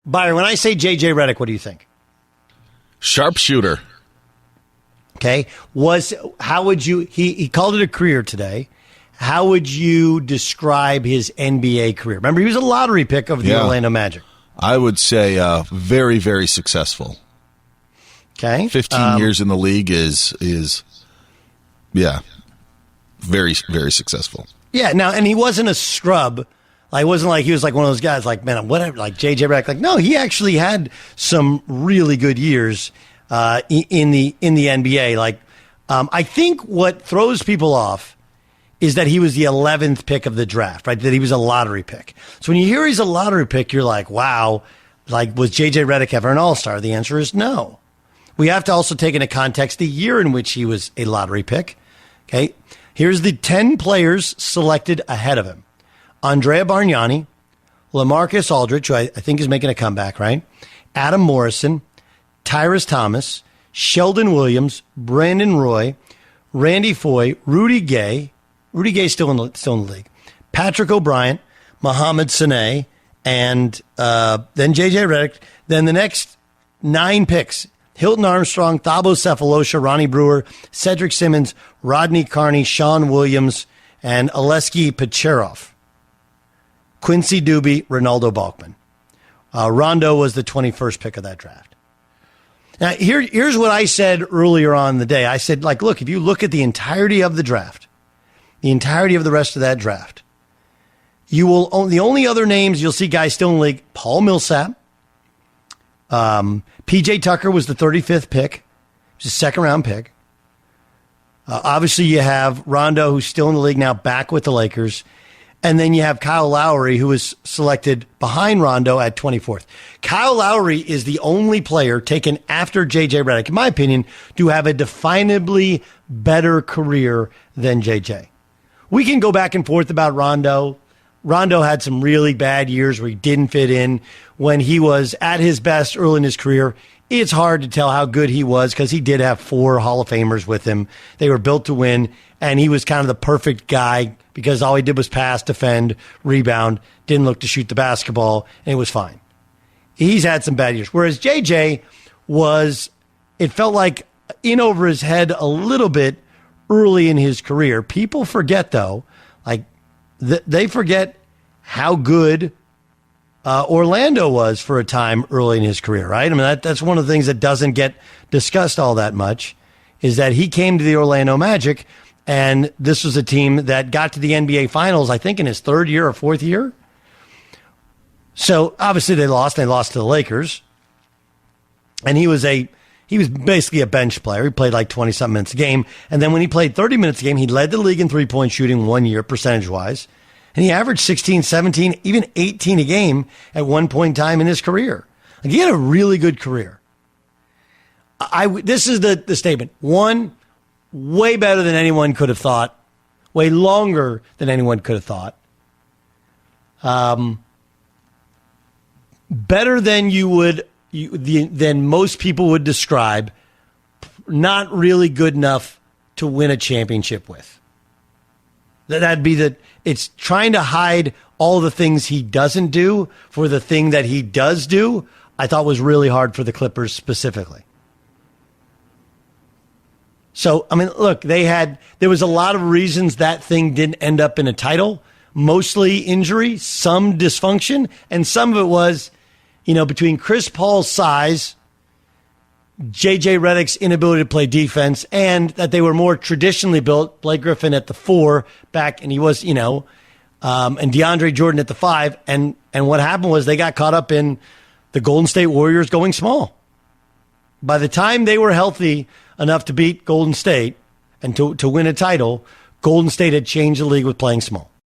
Byron, when I say JJ Redick, what do you think? Sharpshooter. Okay. How would you, he called it a career today. How would you describe his NBA career? Remember, he was a lottery pick of the Orlando Magic. I would say very, very successful. Okay. 15 years in the league is very, very successful. Yeah. Now, and he wasn't a scrub. Like, it wasn't like he was like one of those guys like, man, whatever, like JJ Redick. Like, no, he actually had some really good years in the NBA. Like, I think what throws people off is that he was the 11th pick of the draft, right? That he was a lottery pick. So when you hear he's a lottery pick, you're like, wow, like, was JJ Redick ever an all-star? The answer is no. We have to also take into context the year in which he was a lottery pick. Okay. Here's the 10 players selected ahead of him. Andrea Bargnani, LaMarcus Aldridge, who I think is making a comeback, right? Adam Morrison, Tyrese Thomas, Sheldon Williams, Brandon Roy, Randy Foye, Rudy Gay. Rudy Gay's still in the league. Patrick O'Brien, Mohamed Sane, and then JJ Redick. Then the next 9 picks: Hilton Armstrong, Thabo Cephalosha, Ronnie Brewer, Cedric Simmons, Rodney Carney, Sean Williams, and Aleksej Pecherov. Quincy Doobie, Ronaldo Balkman. Rondo was the 21st pick of that draft. Now, here's what I said earlier on in the day. I said, like, look, if you look at the entirety of the draft, the entirety of the rest of that draft, you will the only other names you'll see guys still in the league: Paul Millsap, PJ Tucker was the 35th pick, which is a second-round pick. Obviously, you have Rondo, who's still in the league now, back with the Lakers. And then you have Kyle Lowry, who was selected behind Rondo at 24th. Kyle Lowry is the only player taken after J.J. Redick, in my opinion, to have a definably better career than J.J. We can go back and forth about Rondo. Rondo had some really bad years where he didn't fit in. When he was at his best early in his career, it's hard to tell how good he was because he did have 4 Hall of Famers with him. They were built to win, and he was kind of the perfect guy because all he did was pass, defend, rebound, didn't look to shoot the basketball, and it was fine. He's had some bad years. Whereas JJ was, it felt like in over his head a little bit early in his career. People forget, though, like they forget how good Orlando was for a time early in his career, right? I mean, that's one of the things that doesn't get discussed all that much, is that he came to the Orlando Magic, and this was a team that got to the NBA Finals, I think, in his 3rd year or 4th year. So obviously they lost. They lost to the Lakers, and he was basically a bench player. He played like 20-something minutes a game, and then when he played 30 minutes a game, he led the league in three-point shooting 1 year, percentage-wise. And he averaged 16, 17, even 18 a game at one point in time in his career. Like, he had a really good career. This is the statement. 1, way better than anyone could have thought. Way longer than anyone could have thought. Better than than most people would describe. Not really good enough to win a championship with. That'd be it's trying to hide all the things he doesn't do for the thing that he does do, I thought was really hard for the Clippers specifically. So, I mean, look, there was a lot of reasons that thing didn't end up in a title, mostly injury, some dysfunction, and some of it was, between Chris Paul's size, JJ Redick's inability to play defense, and that they were more traditionally built. Blake Griffin at the 4 back, and he was, and DeAndre Jordan at the 5. And what happened was they got caught up in the Golden State Warriors going small. By the time they were healthy enough to beat Golden State and to win a title, Golden State had changed the league with playing small.